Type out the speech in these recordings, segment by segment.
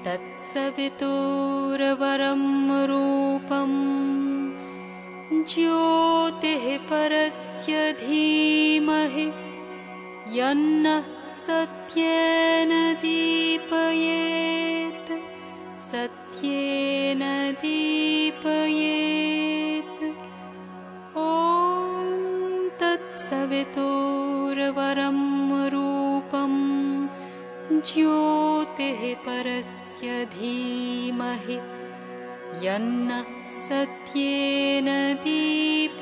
तत्सवितुर्वरं रूपं ज्योतिः परस्य धीमहि यन्नः सत्येन दीपयेत् सत्येन दीपयेत्। ॐ तत्सवितुर्वरं रूपं ज्योतिः परस्य धीमहि यन्नः सत्येन दीपयेत्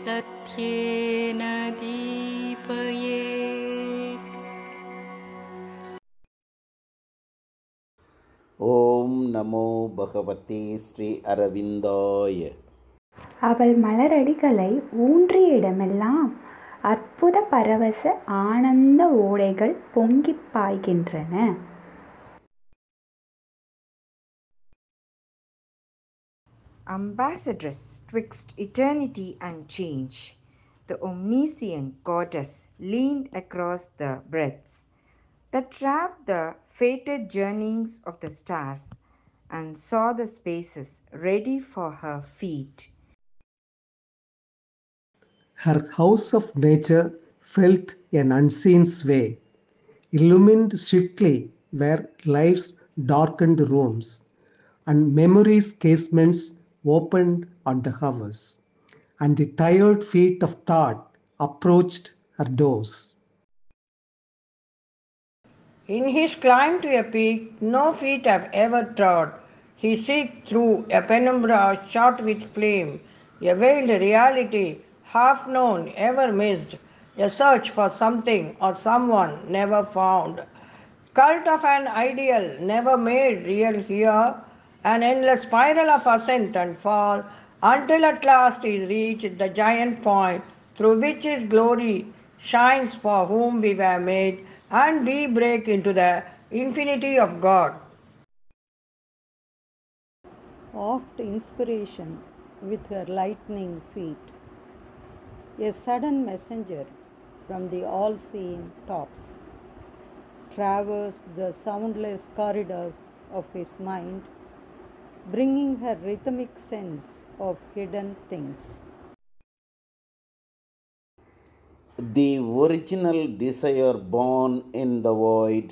सत्येन दीपयेत्। ஓம் நமோ பகவதே ஸ்ரீ அரவிந்தாய. அவள் மலரடிகளை ஊன்றிய இடமெல்லாம் அற்புத பரவச ஆனந்த ஓடைகள் பொங்கிப் பாய்கின்றன. Ambassadress twixt eternity and change, the omniscient goddess leaned across the breadths that wrapped the fated journeyings of the stars and saw the spaces ready for her feet. Her house of nature felt an unseen sway, illumined swiftly where life's darkened rooms, and memory's casements opened on the hours, and the tired feet of thought approached her doors. In his climb to a peak no feet have ever trod, he seeked through a penumbra shot with flame, a veiled reality half known, ever missed, a search for something or someone never found, cult of an ideal never made real here, an endless spiral of ascent and fall, until at last he reached the giant point through which his glory shines for whom we were made, and we break into the infinity of God. Oft inspiration with her lightning feet, a sudden messenger from the all-seeing tops, traversed the soundless corridors of his mind, bringing her rhythmic sense of hidden things. The original desire born in the void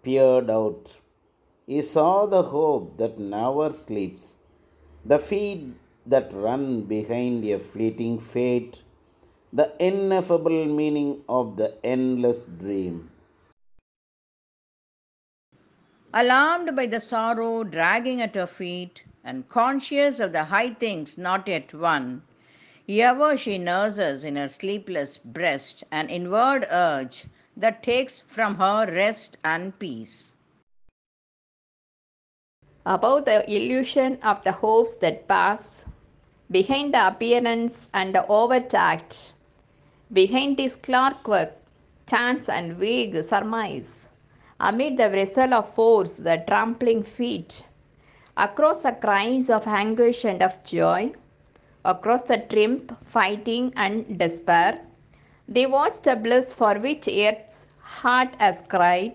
peered out. He saw the hope that never sleeps, the feet that run behind a fleeting fate, the ineffable meaning of the endless dream. Alarmed by the sorrow dragging at her feet, and conscious of the high things not yet won, ever she nurses in her sleepless breast an inward urge that takes from her rest and peace. Above the illusion of the hopes that pass, behind the appearance and the overtact, behind this clockwork, chance and vague surmise, amid the wrestle of force, the trampling feet, across the cries of anguish and of joy, across the triumph, fighting and despair, they watch the bliss for which earth's heart has cried,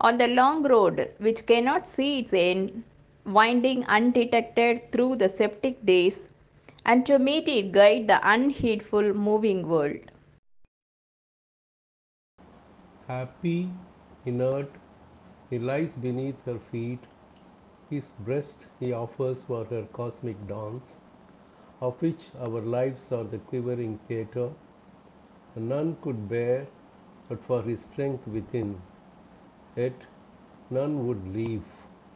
on the long road which cannot see its end, winding undetected through the septic days, and to meet it guide the unheedful moving world. Happy, inert, he lies beneath her feet. His breast he offers for her cosmic dance, of which our lives are the quivering theatre. None could bear but for his strength within, yet none would leave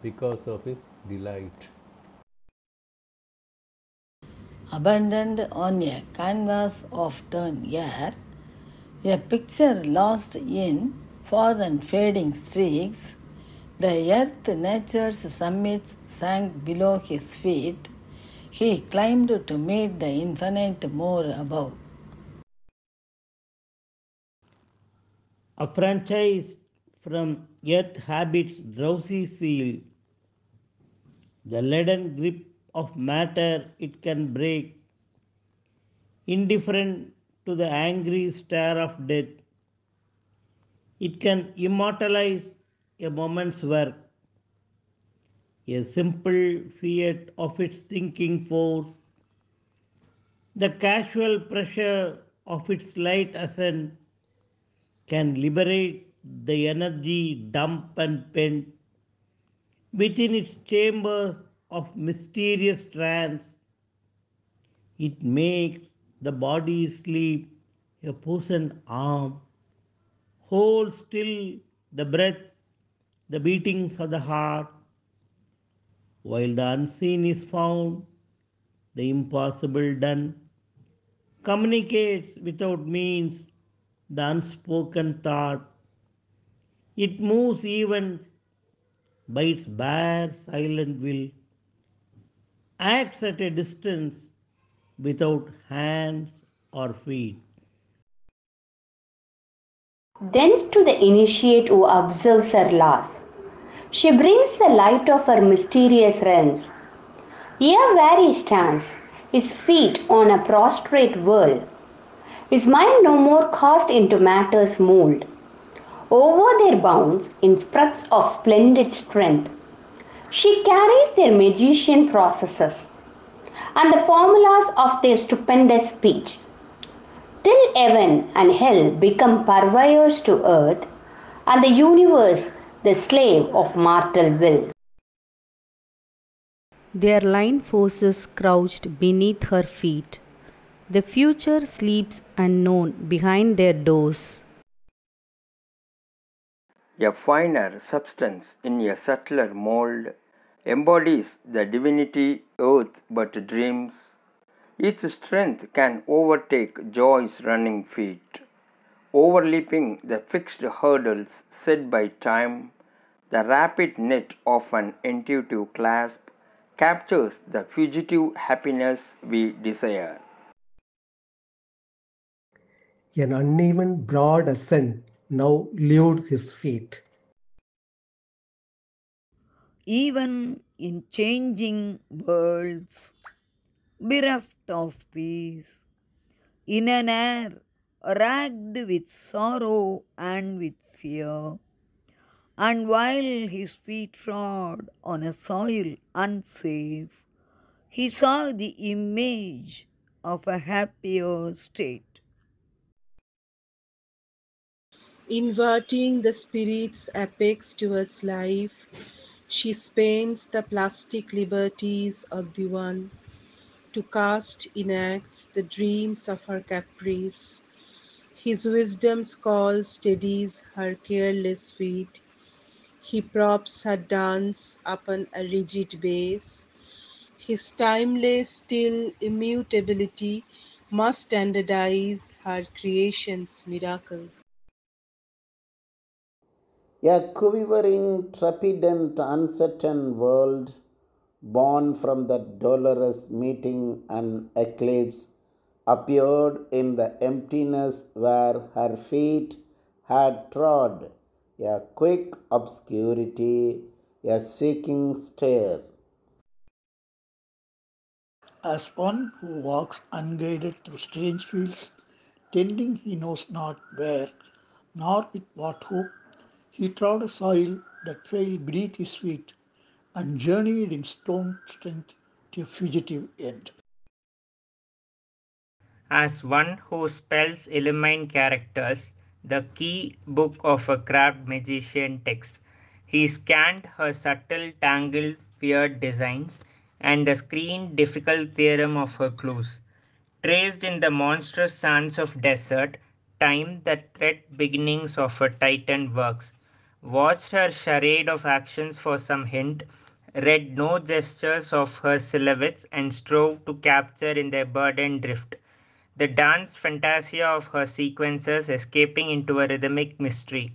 because of his delight. Abandoned on a canvas of torn air, a picture lost in foreign fading streaks, the earth nature's summits sank below his feet. He climbed to meet the infinite more above. Affranchised from earth habit's drowsy seal, the leaden grip of matter it can break, indifferent to the angry stare of death. It can immortalize a moment's work, a simple fiat of its thinking force, the casual pressure of its light ascent can liberate the energy dump and pent within its chambers of mysterious trance. It makes the body sleep, a poisoned arm, hold still the breath, the beatings of the heart, while the unseen is found, the impossible done, communicates without means the unspoken thought. It moves even by its bare silent will, acts at a distance without hands or feet. Thence to the initiate who observes her laws. She brings the light of her mysterious realms. Here where he stands, his feet on a prostrate world, his mind no more cast into matter's mould. Over their bounds, in spurts of splendid strength, she carries their magician processes and the formulas of their stupendous speech, till heaven and hell become purveyors to earth, and the universe the slave of mortal will. Their line forces crouched beneath her feet. The future sleeps unknown behind their doors. A finer substance in a subtler mold embodies the divinity earth but dreams. Its strength can overtake joy's running feet, overleaping the fixed hurdles set by time. The rapid net of an intuitive clasp captures the fugitive happiness we desire. An uneven broad ascent now lured his feet. Even in changing worlds, bereft of peace, in an air racked with sorrow and with fear, and while his feet trod on a soil unsafe, he saw the image of a happier state. Inverting the spirit's apex towards life, she spends the plastic liberties of the one to cast in acts the dreams of her caprice. His wisdom's call steadies her careless feet. He props her dance upon a rigid base. His timeless, still immutability must standardize her creation's miracle. A quivering, trepidant, uncertain world, born from that dolorous meeting and eclipse, appeared in the emptiness where her feet had trod, a quick obscurity, a seeking stare. As one who walks unguided through strange fields, tending he knows not where, nor with what hope, he trod a soil that failed beneath his feet, and journeyed in stone strength to a fugitive end. As one who spells illumine characters, the key book of a crabbed magician text, he scanned her subtle, tangled, weird designs and the screened, difficult theorem of her clues. Traced in the monstrous sands of desert, time the thread beginnings of her titan works, watched her charade of actions for some hint, read no gestures of her silhouettes and strove to capture in their burdened drift the dance fantasia of her sequences escaping into a rhythmic mystery,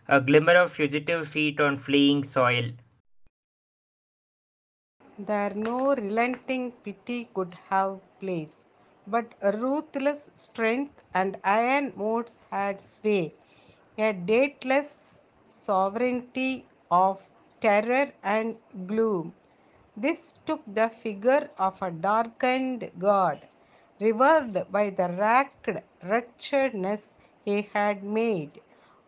a glimmer of fugitive feet on fleeing soil. There no relenting pity could have place, but a ruthless strength and iron modes had sway, a dateless sovereignty of terror and gloom. This took the figure of a darkened god, revered by the racked wretchedness he had made,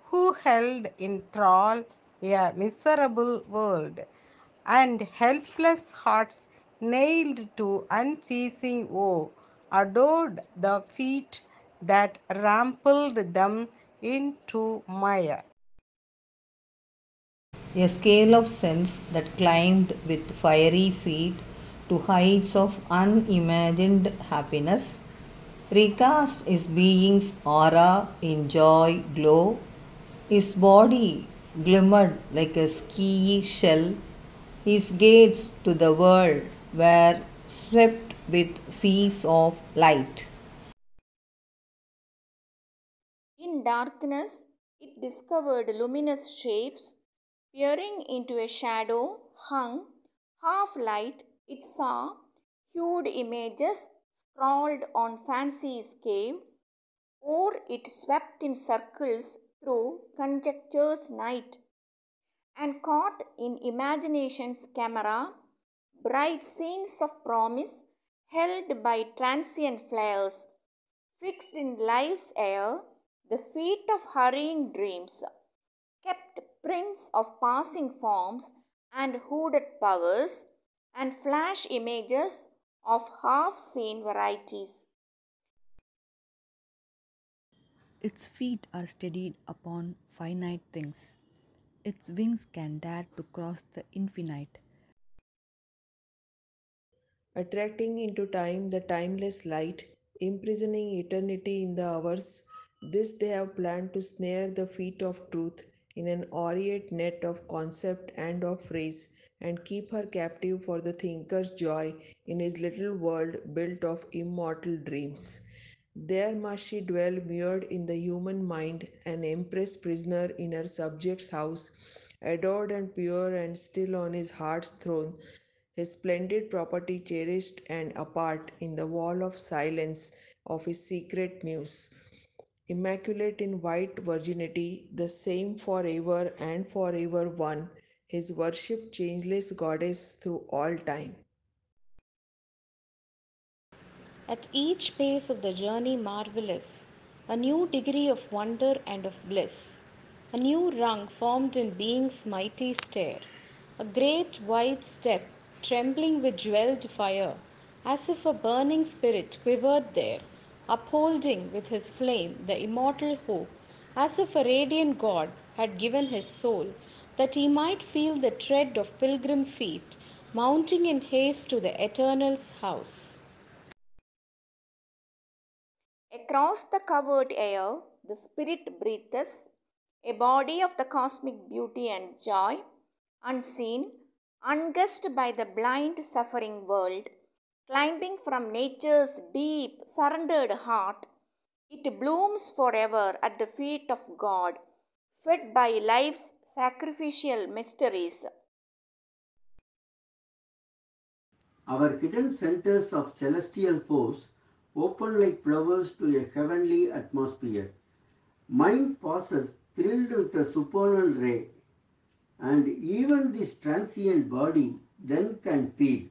who held in thrall a miserable world, and helpless hearts nailed to unceasing woe adored the feet that trampled them into mire. A scale of sense that climbed with fiery feet to heights of unimagined happiness, recast his being's aura in joy glow. His body glimmered like a ski shell. His gates to the world were swept with seas of light. In darkness, it discovered luminous shapes. Peering into a shadow hung half light, it saw hued images scrawled on fancy's cave, or it swept in circles through conjecture's night, and caught in imagination's camera bright scenes of promise held by transient flares, fixed in life's air, the feet of hurrying dreams, kept prints of passing forms and hooded powers, and flash images of half seen varieties. Its feet are steadied upon finite things. Its wings can dare to cross the infinite. Attracting into time the timeless light, imprisoning eternity in the hours. This they have planned to snare the feet of truth in an aureate net of concept and of phrase, and keep her captive for the thinker's joy in his little world built of immortal dreams. There must she dwell mured in the human mind, an empress prisoner in her subject's house, adored and pure and still on his heart's throne, his splendid property cherished and apart in the wall of silence of his secret muse. Immaculate in white virginity, the same forever and forever one, his worship changeless goddess through all time. At each pace of the journey marvelous, a new degree of wonder and of bliss, a new rung formed in being's mighty stair, a great white step trembling with jewelled fire, as if a burning spirit quivered there, upholding with his flame the immortal hope, as if a radiant God had given his soul, that he might feel the tread of pilgrim feet, mounting in haste to the Eternal's house. Across the covered air, the Spirit breathes, a body of the cosmic beauty and joy, unseen, unguessed by the blind, suffering world, climbing from nature's deep, surrendered heart. It blooms forever at the feet of God, fed by life's sacrificial mysteries. Our hidden centers of celestial force open like flowers to a heavenly atmosphere. Mind passes thrilled with a supernal ray, and even this transient body then can feel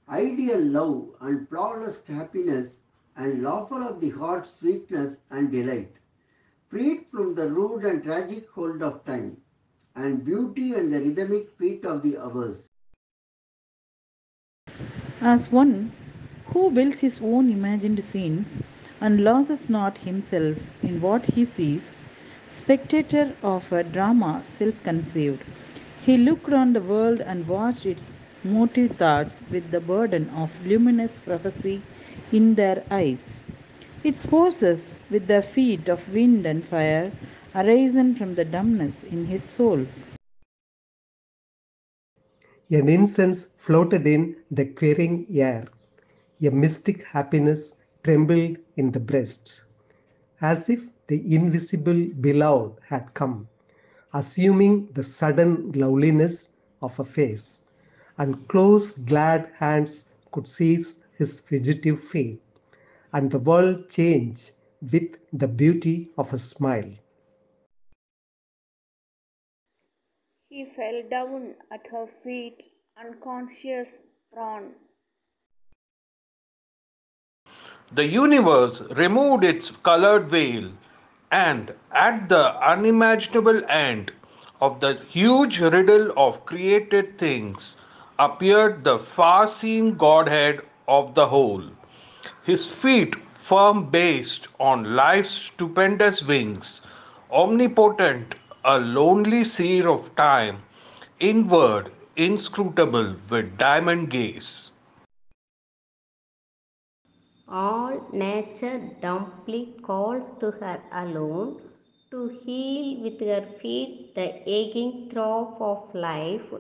ideal love and flawless happiness and laughter of the heart's sweetness and delight, freed from the rude and tragic hold of time, and beauty and the rhythmic beat of the hours. As one who builds his own imagined scenes and loses not himself in what he sees, spectator of a drama self conceived, he looked on the world and watched its motive thoughts with the burden of luminous prophecy in their eyes. Its forces, with the feet of wind and fire, arisen from the dumbness in his soul. An incense floated in the querying air. A mystic happiness trembled in the breast, as if the invisible beloved had come, assuming the sudden loveliness of a face, and close glad hands could seize his fugitive feet, and the world change with the beauty of a smile. He fell down at her feet, unconscious, prone. The universe removed its colored veil, and at the unimaginable end of the huge riddle of created things appeared the far-seeing Godhead of the whole, his feet firm based on life's stupendous wings, omnipotent, a lonely seer of time, inward, inscrutable with diamond gaze. All nature dumbly calls to her alone to heal with her feet the aching throb of life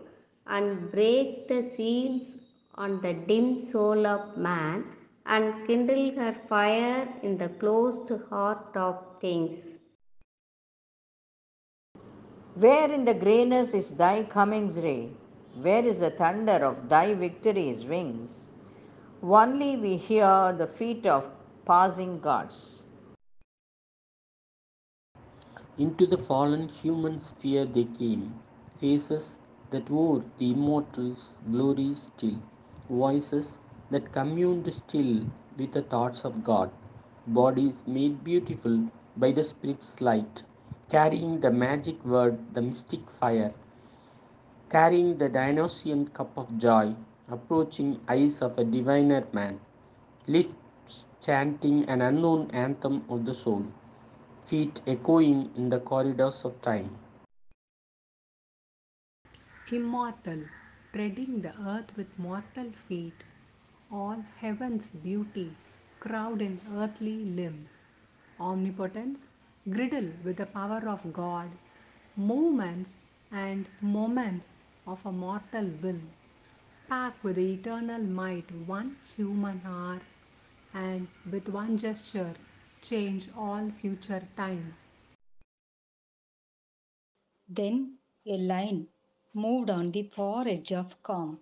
and break the seals on the dim soul of man and kindle her fire in the closed heart of things. Where in the greyness is thy coming's ray? Where is the thunder of thy victory's wings? Only we hear the feet of passing gods. Into the fallen human sphere they came, faces that wore the immortal's glory still, voices that communed still with the thoughts of God, bodies made beautiful by the Spirit's light, carrying the magic word, the mystic fire, carrying the Dionysian cup of joy, approaching eyes of a diviner man, lips chanting an unknown anthem of the soul, feet echoing in the corridors of time. Immortal, treading the earth with mortal feet, all heaven's beauty crowd in earthly limbs. Omnipotence, griddle with the power of God, movements and moments of a mortal will, pack with the eternal might one human hour, and with one gesture change all future time. Then a line moved on the far edge of calm.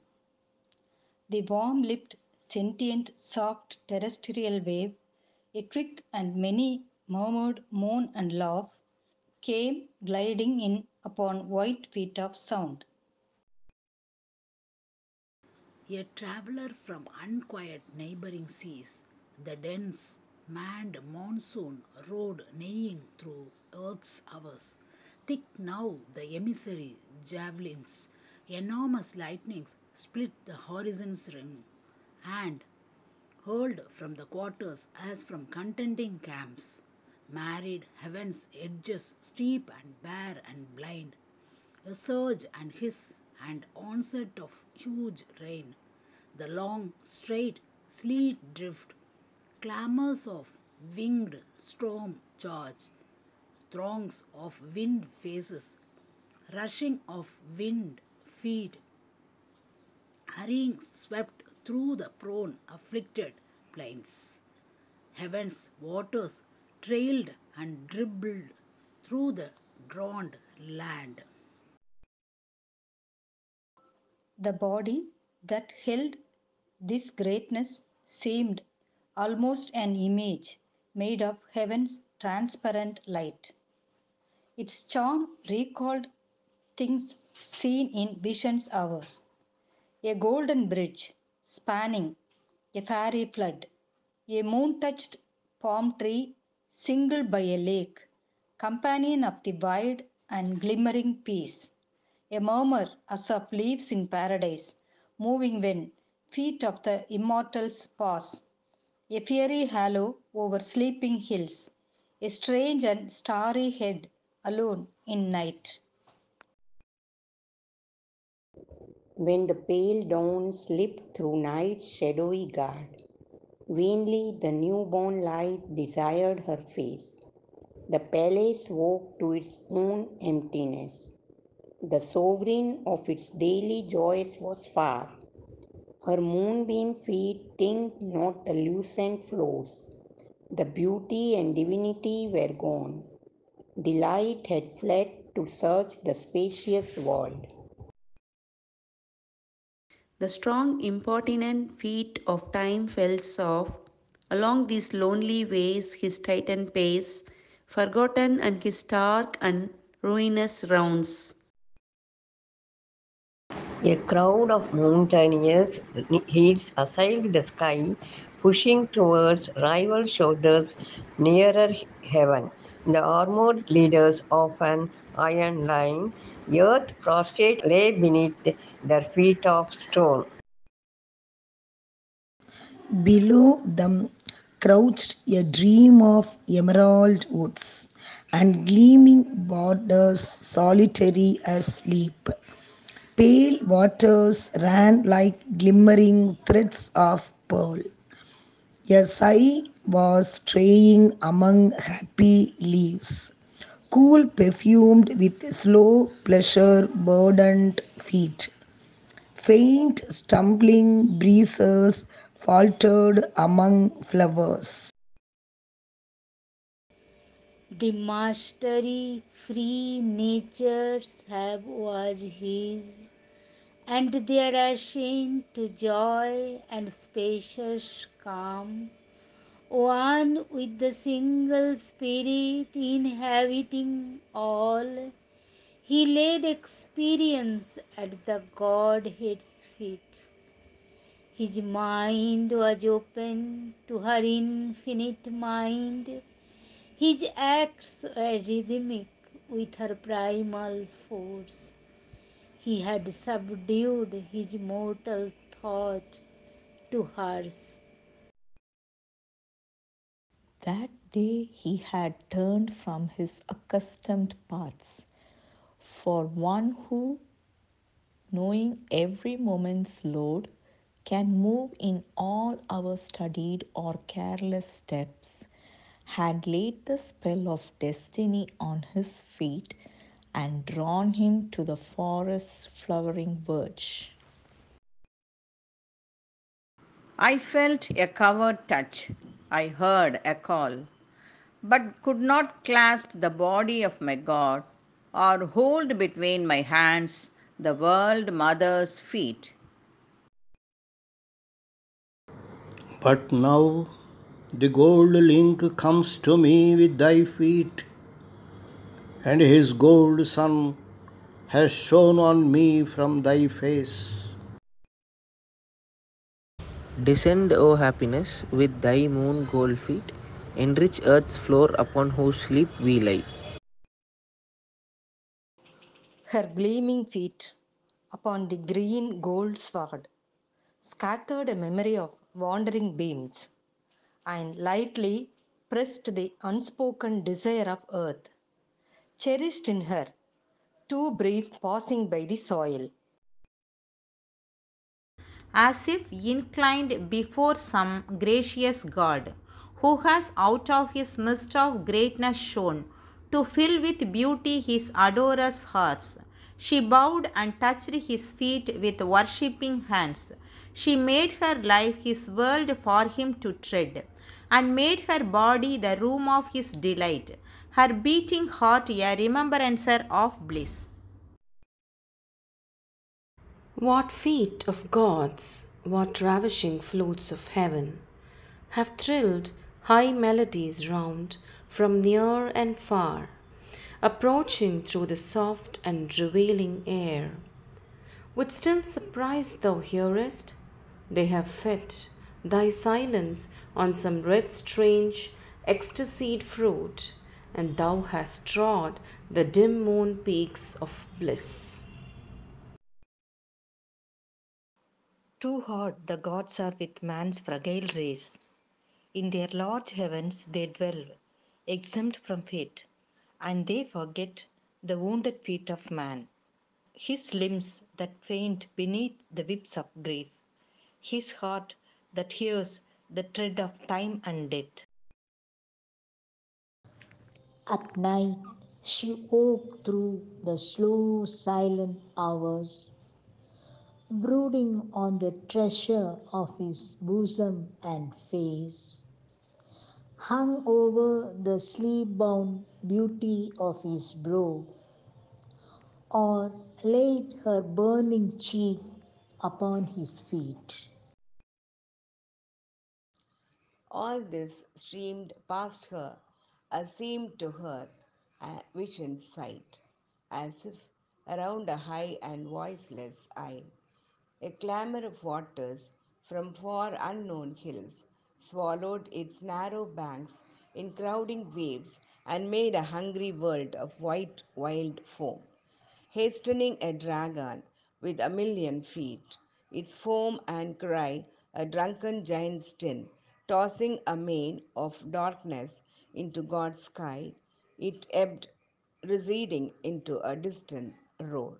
The warm-lipped, sentient, soft terrestrial wave, a quick and many murmured moan and laugh, came gliding in upon white feet of sound. A traveller from unquiet neighbouring seas, the dense, manned monsoon rode neighing through earth's hours. Thick now the emissary javelins, enormous lightnings split the horizon's rim, and hurled from the quarters as from contending camps, married heaven's edges steep and bare and blind, a surge and hiss and onset of huge rain, the long, straight sleet drift, clamours of winged storm charge, throngs of wind faces, rushing of wind feet, hurrying swept through the prone, afflicted plains. Heaven's waters trailed and dribbled through the drowned land. The body that held this greatness seemed almost an image made of heaven's transparent light. Its charm recalled things seen in visions hours. A golden bridge spanning a fairy flood, a moon-touched palm tree singled by a lake, companion of the wide and glimmering peace, a murmur as of leaves in paradise, moving when feet of the immortals pass, a fairy halo over sleeping hills, a strange and starry head alone in night. When the pale dawn slipped through night's shadowy guard, vainly the newborn light desired her face. The palace woke to its own emptiness. The sovereign of its daily joys was far. Her moonbeam feet tinged not the lucent floors. The beauty and divinity were gone. Delight had fled to search the spacious world. The strong, impertinent feet of time fell soft along these lonely ways, his titan pace, forgotten and his stark and ruinous rounds. A crowd of mountaineers heats assailed the sky, pushing towards rival shoulders nearer heaven. The armored leaders of an iron line, earth prostrate lay beneath their feet of stone. Below them crouched a dream of emerald woods and gleaming borders solitary asleep. Pale waters ran like glimmering threads of pearl. A sigh was straying among happy leaves, cool perfumed with slow pleasure burdened feet. Faint stumbling breezes faltered among flowers. The mastery free natures have was his, and their ascent to joy and spacious calm, one with the single spirit inhabiting all, he laid experience at the Godhead's feet. His mind was open to her infinite mind. His acts were rhythmic with her primal force. He had subdued his mortal thought to hers. That day he had turned from his accustomed paths. For one who, knowing every moment's load, can move in all our studied or careless steps, had laid the spell of destiny on his feet and drawn him to the forest's flowering verge. I felt a covert touch. I heard a call, but could not clasp the body of my God or hold between my hands the world mother's feet. But now the gold link comes to me with thy feet, and his gold sun has shone on me from thy face. Descend, O happiness, with thy moon gold feet, enrich earth's floor upon whose sleep we lie. Her gleaming feet upon the green gold sward scattered a memory of wandering beams and lightly pressed the unspoken desire of earth, cherished in her, too brief passing by the soil. As if inclined before some gracious God, who has out of his mist of greatness shone, to fill with beauty his adorers' hearts. She bowed and touched his feet with worshipping hands. She made her life his world for him to tread, and made her body the room of his delight, her beating heart a remembrancer of bliss. What feet of gods, what ravishing flutes of heaven, have thrilled high melodies round from near and far, approaching through the soft and revealing air. With still surprise thou hearest, they have fed thy silence on some red strange ecstasied fruit, and thou hast trod the dim moon peaks of bliss. Too hard the gods are with man's fragile race. In their large heavens they dwell, exempt from fate, and they forget the wounded feet of man, his limbs that faint beneath the whips of grief, his heart that hears the tread of time and death. At night she walked through the slow silent hours, brooding on the treasure of his bosom and face, hung over the sleep-bound beauty of his brow, or laid her burning cheek upon his feet. All this streamed past her, as seemed to her a vision sight, as if around a high and voiceless eye. A clamor of waters from far unknown hills swallowed its narrow banks in crowding waves and made a hungry world of white wild foam, hastening a dragon with a million feet, its foam and cry a drunken giant's din, tossing a mane of darkness into God's sky, it ebbed, receding into a distant roar.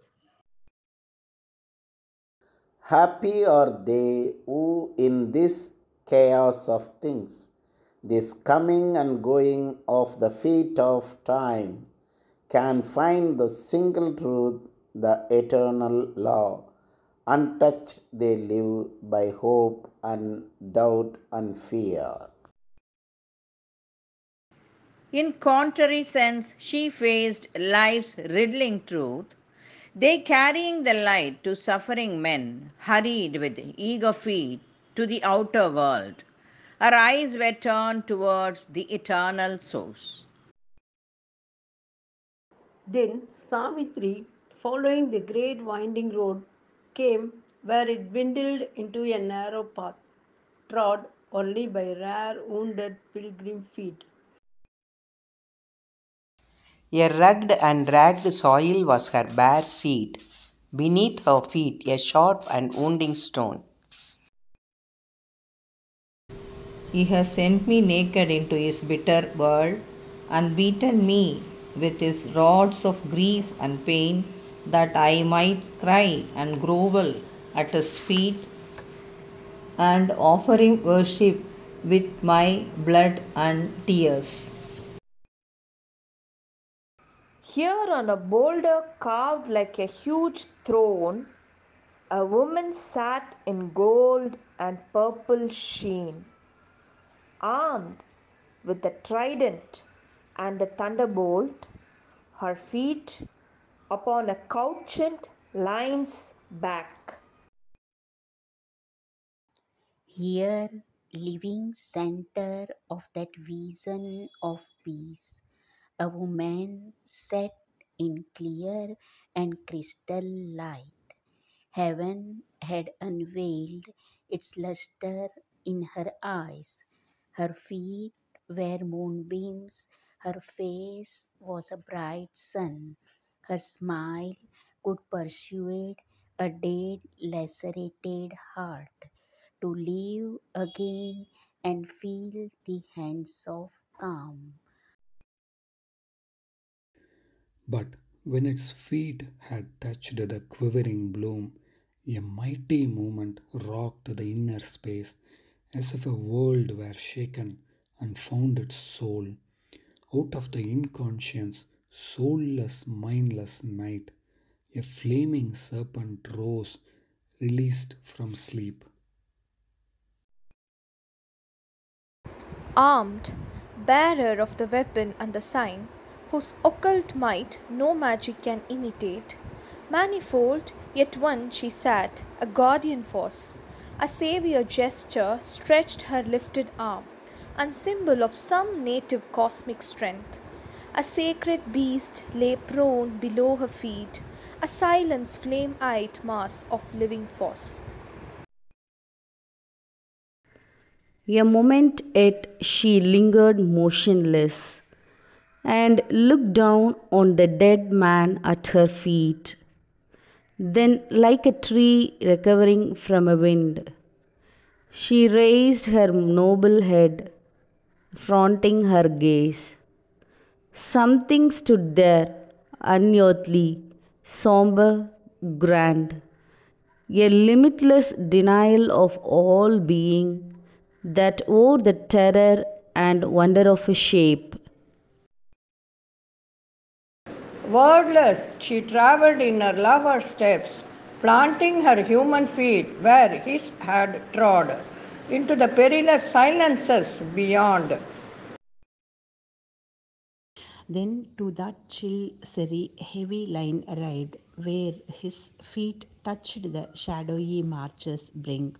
Happy are they who, in this chaos of things, this coming and going of the feet of time, can find the single truth, the eternal law. Untouched they live by hope and doubt and fear. In contrary sense, she faced life's riddling truth. They carrying the light to suffering men, hurried with eager feet to the outer world. Her eyes were turned towards the eternal source. Then Savitri, following the great winding road, came where it dwindled into a narrow path, trod only by rare wounded pilgrim feet. A rugged and ragged soil was her bare seat. Beneath her feet, a sharp and wounding stone. He has sent me naked into his bitter world and beaten me with his rods of grief and pain, that I might cry and grovel at his feet and offer him worship with my blood and tears. Here on a boulder carved like a huge throne, a woman sat in gold and purple sheen, armed with the trident and the thunderbolt, her feet upon a couchant lion's back. Here, living center of that vision of peace, a woman set in clear and crystal light. Heaven had unveiled its luster in her eyes. Her feet were moonbeams, her face was a bright sun. Her smile could persuade a dead, lacerated heart to live again and feel the hands of calm. But when its feet had touched the quivering bloom, a mighty movement rocked the inner space, as if a world were shaken and found its soul. Out of the inconscious, soulless, mindless night, a flaming serpent rose, released from sleep. Armed, bearer of the weapon and the sign, whose occult might no magic can imitate, manifold, yet one she sat, a guardian force. A savior gesture stretched her lifted arm, and symbol of some native cosmic strength. A sacred beast lay prone below her feet, a silence flame eyed mass of living force. A moment yet she lingered motionless and looked down on the dead man at her feet. Then, like a tree recovering from a wind, she raised her noble head, fronting her gaze. Something stood there, unearthly, somber, grand, a limitless denial of all being that wore the terror and wonder of a shape. Wordless, she travelled in her lover's steps, planting her human feet where his had trod, into the perilous silences beyond. Then to that chill, serene, heavy line arrived, where his feet touched the shadowy march's brink.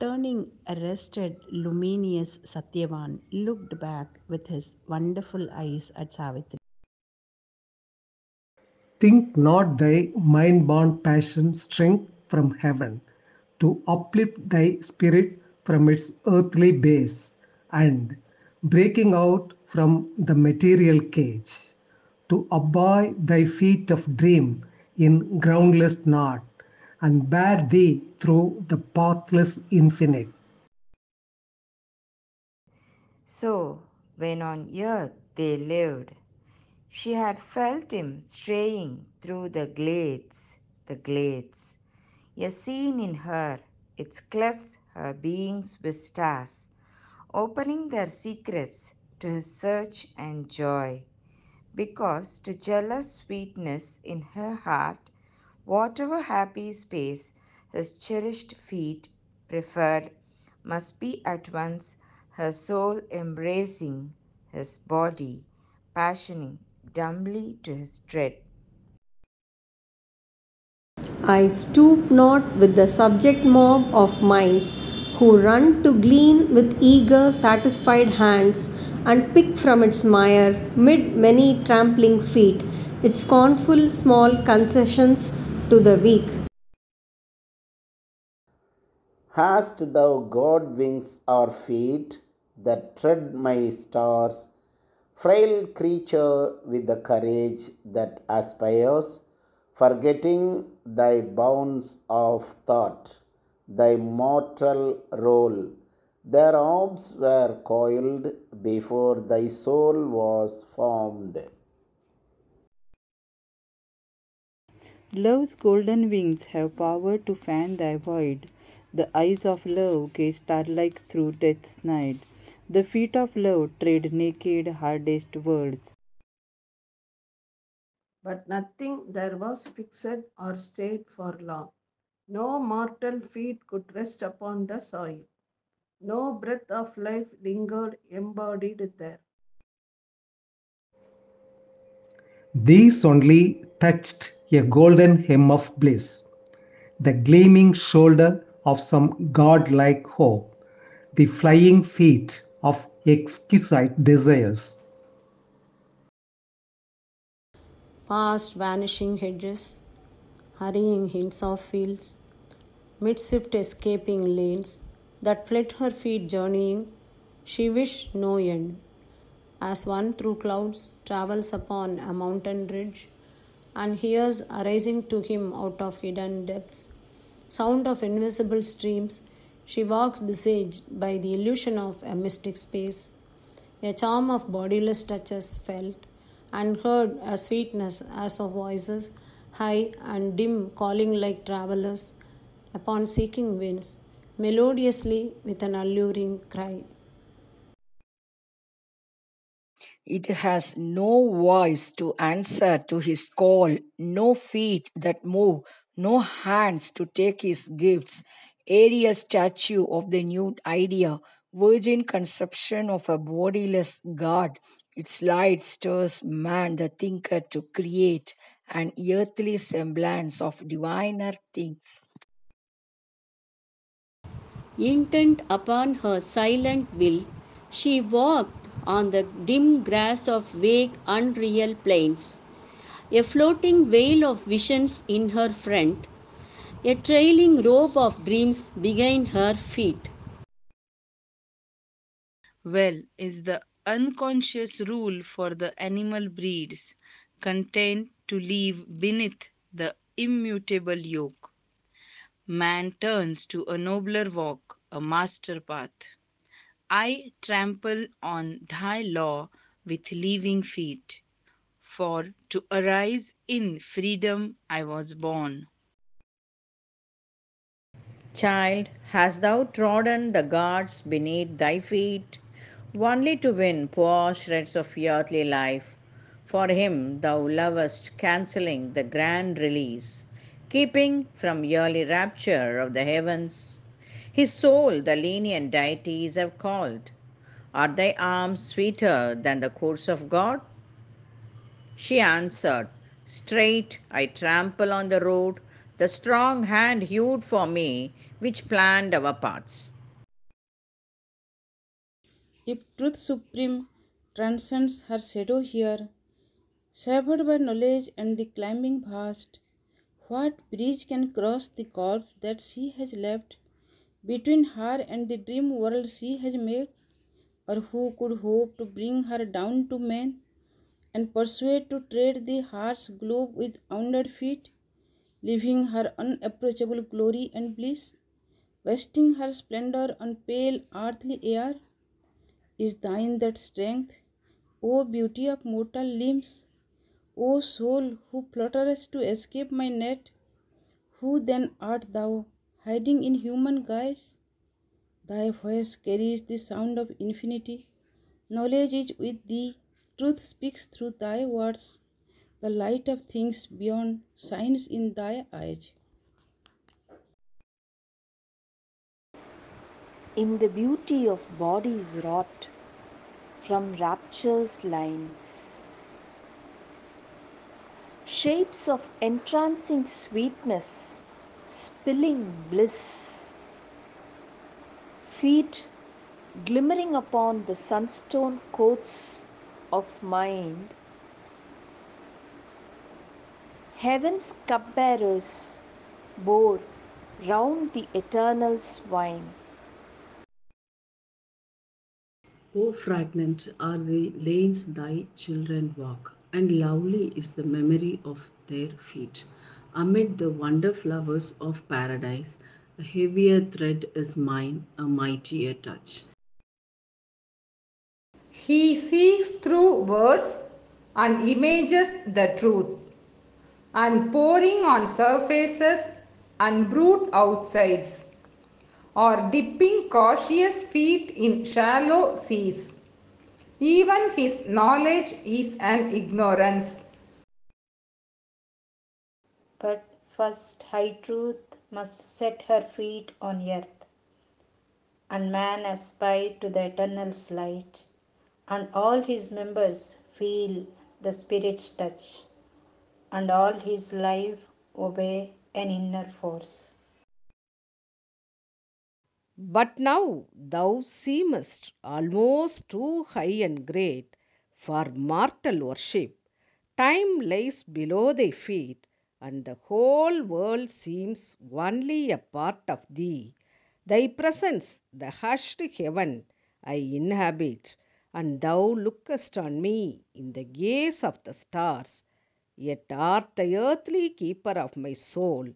Turning, arrested, luminous Satyavan looked back with his wonderful eyes at Savitri. Think not thy mind-born passion strength from heaven to uplift thy spirit from its earthly base, and, breaking out from the material cage, to abide thy feet of dream in groundless knot, and bear thee through the pathless infinite. So, when on earth they lived, she had felt him straying through the glades. A scene in her, its clefts her being's vistas, opening their secrets to his search and joy. Because to jealous sweetness in her heart, whatever happy space his cherished feet preferred must be at once her soul embracing, his body passioning dumbly to his tread. I stoop not with the subject mob of minds who run to glean with eager, satisfied hands and pick from its mire, mid many trampling feet, its scornful small concessions to the weak. Hast thou God wings or feet that tread my stars, frail creature with the courage that aspires, forgetting thy bounds of thought, thy mortal role? Their arms were coiled before thy soul was formed. Love's golden wings have power to fan thy void. The eyes of love gaze starlike through death's night. The feet of love tread naked hardest worlds. But nothing there was fixed or stayed for long. No mortal feet could rest upon the soil. No breath of life lingered embodied there. These only touched a golden hem of bliss, the gleaming shoulder of some godlike hope, the flying feet of exquisite desires. Past vanishing hedges, hurrying hills of fields, mid swift escaping lanes that fled her feet journeying, she wished no end. As one through clouds travels upon a mountain ridge and hears arising to him out of hidden depths sound of invisible streams, she walks besieged by the illusion of a mystic space. A charm of bodiless touches felt, and heard a sweetness as of voices high and dim calling like travelers upon seeking winds, melodiously with an alluring cry. It has no voice to answer to his call, no feet that move, no hands to take his gifts. Aerial statue of the nude idea, virgin conception of a bodiless God. Its light stirs man the thinker to create an earthly semblance of diviner things. Intent upon her silent will, she walked on the dim grass of vague, unreal plains. A floating veil of visions in her front, a trailing robe of dreams behind her feet. Well is the unconscious rule for the animal breeds, content to live beneath the immutable yoke. Man turns to a nobler walk, a master path. I trample on thy law with living feet, for to arise in freedom I was born. Child, hast thou trodden the gods beneath thy feet, only to win poor shreds of earthly life? For him thou lovest, cancelling the grand release, keeping from yearly rapture of the heavens. His soul the lenient deities have called. Are thy arms sweeter than the course of God? She answered, straight I trample on the road the strong hand hewed for me, which planned our paths. If truth supreme transcends her shadow here, shadowed by knowledge and the climbing vast, what bridge can cross the gulf that she has left between her and the dream world she has made? or who could hope to bring her down to men and persuade to tread the heart's globe with wounded feet, leaving her unapproachable glory and bliss, wasting her splendor on pale earthly air? Is thine that strength, O beauty of mortal limbs, O soul who flutterest to escape my net? Who then art thou, hiding in human guise? Thy voice carries the sound of infinity. Knowledge is with thee. Truth speaks through thy words. The light of things beyond shines in thy eyes. In the beauty of bodies wrought from rapture's lines, shapes of entrancing sweetness, spilling bliss, feet glimmering upon the sunstone courts of mind, heaven's cupbearers bore round the eternal's wine. O fragrant are the lanes thy children walk, and lovely is the memory of their feet. Amid the wonder flowers of paradise, a heavier thread is mine, a mightier touch. He seeks through words and images the truth, and pouring on surfaces and brute outsides, or dipping cautious feet in shallow seas. Even his knowledge is an ignorance. But first high truth must set her feet on earth, and man aspire to the eternal's light, and all his members feel the Spirit's touch, and all his life obey an inner force. But now thou seemest almost too high and great for mortal worship. Time lies below thy feet, and the whole world seems only a part of thee. Thy presence, the hushed heaven I inhabit, and thou lookest on me in the gaze of the stars. Yet art the earthly keeper of my soul,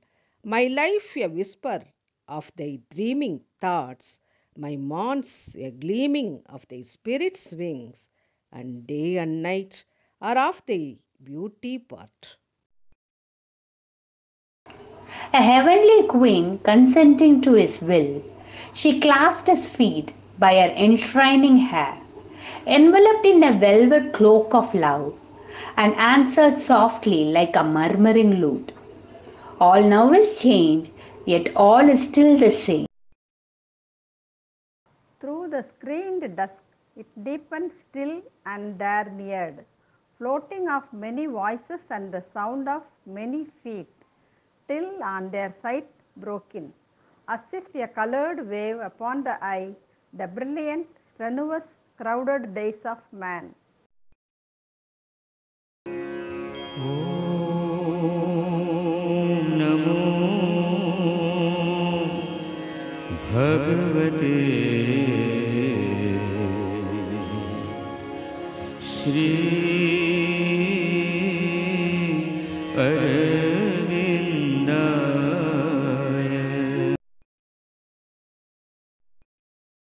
my life a whisper of thy dreaming thoughts, my morns a gleaming of thy spirit's wings, and day and night are of thy beauty part. A heavenly queen consenting to his will, she clasped his feet by her enshrining hair, enveloped in a velvet cloak of love, and answered softly like a murmuring lute. All now is changed, yet all is still the same. Through the screened dusk, it deepened still, and there neared, floating of many voices and the sound of many feet, till on their sight broke in, as if a colored wave upon the eye, the brilliant, strenuous, crowded days of man. नमो भगवते श्री